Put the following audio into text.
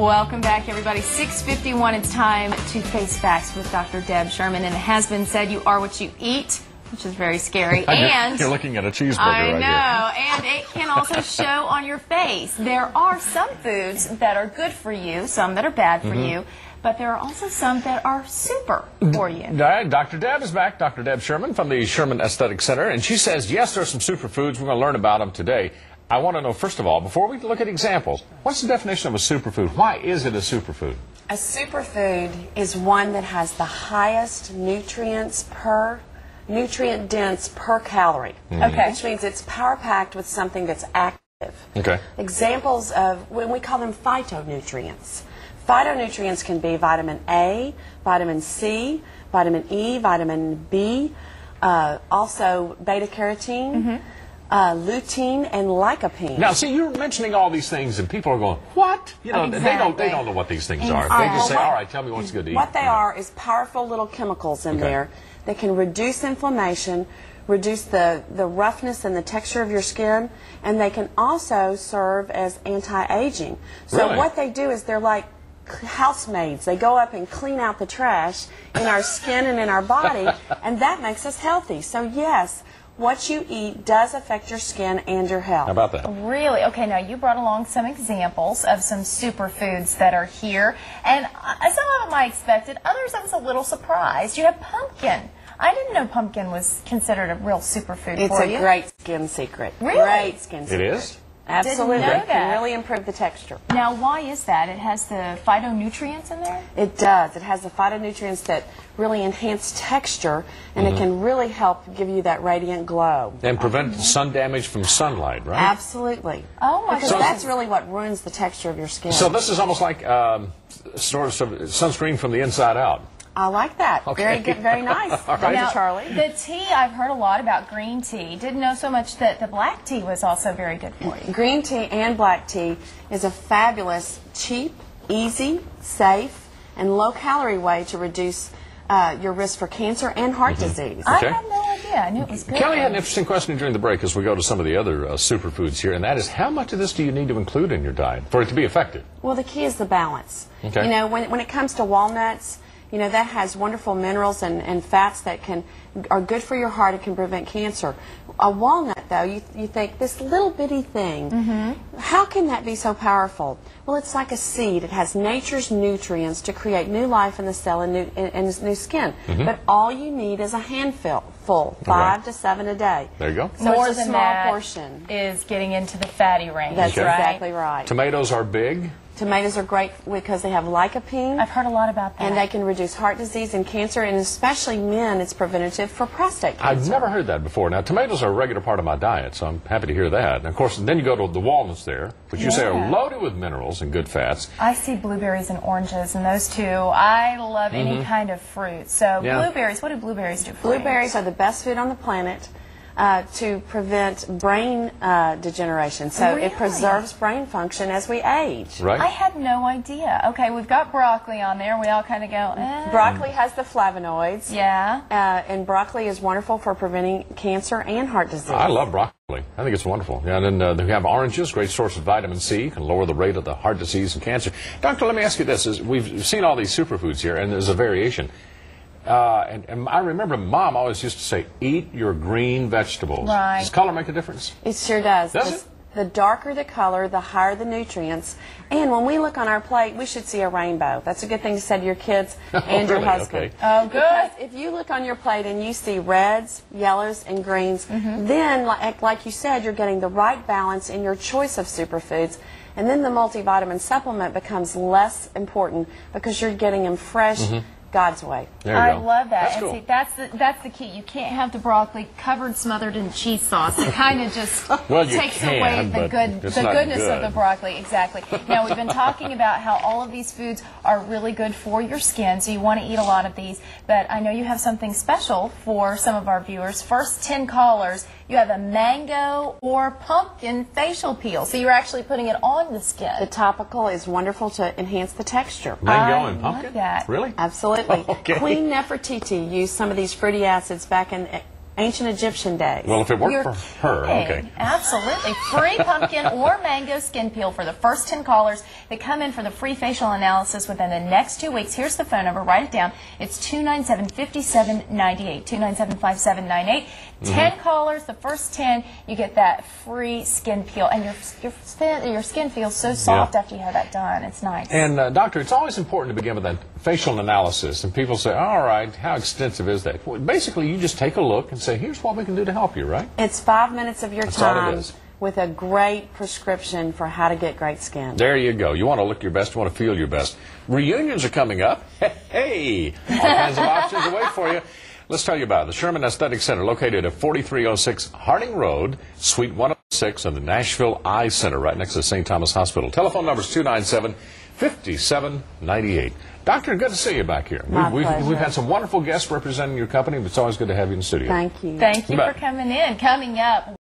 Welcome back, everybody. 6:51. It's time to face facts with Dr. Deb Sherman. And it has been said, you are what you eat, which is very scary. And you're looking at a cheeseburger I right know. here. And it can also show on your face. There are some foods that are good for you, some that are bad for you, but there are also some that are super for you. Dr. Deb is back. Dr. Deb Sherman from the Sherman Aesthetic Center. And she says, yes, there are some superfoods. We're going to learn about them today. I want to know, first of all, before we look at examples, what's the definition of a superfood? Why is it a superfood? A superfood is one that has the highest nutrient dense per calorie. Okay. Which means it's power-packed with something that's active. Okay. Examples of, when we call them phytonutrients. Phytonutrients can be vitamin A, vitamin C, vitamin E, vitamin B, also beta-carotene, lutein, and lycopene. Now, see, you're mentioning all these things, and people are going, what? You know, Exactly. they don't know what these things are. They just say, all right, tell me what's good to eat. What they are is powerful little chemicals in there that can reduce inflammation, reduce the roughness and the texture of your skin, and they can also serve as anti-aging. So Really? what they do is they're like housemaids. They go up and clean out the trash in our skin and in our body, and that makes us healthy. So yes, what you eat does affect your skin and your health. How about that? Really? Okay, now you brought along some examples of some superfoods that are here, and some of them I expected, others I was a little surprised. You have pumpkin. I didn't know pumpkin was considered a real superfood for you. It's a great skin secret. Really? Great skin secret. It is? Absolutely. Didn't know It can that. really improve the texture. Now, why is that? It has the phytonutrients in there? It does. It has the phytonutrients that really enhance texture, and it can really help give you that radiant glow. And prevent sun damage from sunlight, right? Absolutely. Oh, my Because goodness. that's really what ruins the texture of your skin. So this is almost like sort of sunscreen from the inside out. I like that. Okay. Very good. Very nice, Dr. Now, Charlie. the tea, I've heard a lot about green tea. Didn't know so much that the black tea was also very good for you. Green tea and black tea is a fabulous, cheap, easy, safe, and low-calorie way to reduce your risk for cancer and heart disease. I Okay. had no idea. I knew it was good. Kelly had an interesting question during the break as we go to some of the other superfoods here, and that is, how much of this do you need to include in your diet for it to be effective? Well, the key is the balance. Okay. You know, when it comes to walnuts, you know, that has wonderful minerals and fats that are good for your heart and can prevent cancer. A walnut, though, you think, this little bitty thing, how can that be so powerful? Well, it's like a seed. It has nature's nutrients to create new life in the cell and new skin. But all you need is a handful, 5 to 7 a day. There you go. So More it's a than small that portion. is getting into the fatty range, That's right? exactly right. Tomatoes are big. Tomatoes are great because they have lycopene. I've heard a lot about that. And they can reduce heart disease and cancer, and especially men, it's preventative for prostate cancer. I've never heard that before. Now, tomatoes are a regular part of my diet, so I'm happy to hear that. And, of course, then you go to the walnuts there, which you say are loaded with minerals and good fats. I see blueberries and oranges, and those two, I love any kind of fruit. So blueberries, what do blueberries do for you? Blueberries are the best food on the planet to prevent brain degeneration. So Really? it preserves brain function as we age. Right? I had no idea. Okay, we've got broccoli on there. We all kind of go, eh. Broccoli has the flavonoids. Yeah. And broccoli is wonderful for preventing cancer and heart disease. I love broccoli. I think it's wonderful. Yeah, and then we have oranges, great source of vitamin C, can lower the rate of the heart disease and cancer. Doctor, let me ask you this. We've seen all these superfoods here, and there's a variation. And I remember Mom always used to say, eat your green vegetables. Right. Does color make a difference? It sure does. Does it? The darker the color, the higher the nutrients. And when we look on our plate, we should see a rainbow. That's a good thing to say to your kids and your Really? husband. Okay. Oh, good. Because if you look on your plate and you see reds, yellows, and greens, then, like you said, you're getting the right balance in your choice of superfoods. And then the multivitamin supplement becomes less important because you're getting them fresh, God's way. There you I go. love that. That's And cool. see, that's the key. You can't have the broccoli covered, smothered in cheese sauce. It kind of just Well, you takes can, away the but it's the not goodness good. of the broccoli. Exactly. Now, we've been talking about how all of these foods are really good for your skin, so you want to eat a lot of these. But I know you have something special for some of our viewers. First 10 callers, you have a mango or pumpkin facial peel. So you're actually putting it on the skin. The topical is wonderful to enhance the texture. Mango and I pumpkin? love that. Really? Absolutely. Okay. Queen Nefertiti used some of these fruity acids back in ancient Egyptian days. Well, if it worked You're for her, kidding. okay. Absolutely. Free pumpkin or mango skin peel for the first 10 callers that come in for the free facial analysis within the next 2 weeks. Here's the phone number. Write it down. It's 297-5798. 297-5798. 10 callers, the first 10, you get that free skin peel. And your skin feels so soft after you have that done. It's nice. And, doctor, it's always important to begin with that facial analysis. And people say, all right, how extensive is that? Well, basically, you just take a look and say, here's what we can do to help you, right? It's 5 minutes of your That's all it time is. with a great prescription for how to get great skin. There you go. You want to look your best, you want to feel your best. Reunions are coming up. Hey, all kinds of options await for you. Let's tell you about it. The Sherman Aesthetic Center, located at 4306 Harding Road, Suite 106 in the Nashville Eye Center, right next to St. Thomas Hospital. Telephone number is 297-5798. Doctor, good to see you back here. We've had some wonderful guests representing your company, but it's always good to have you in the studio. Thank you. Thank you for coming in. Coming up.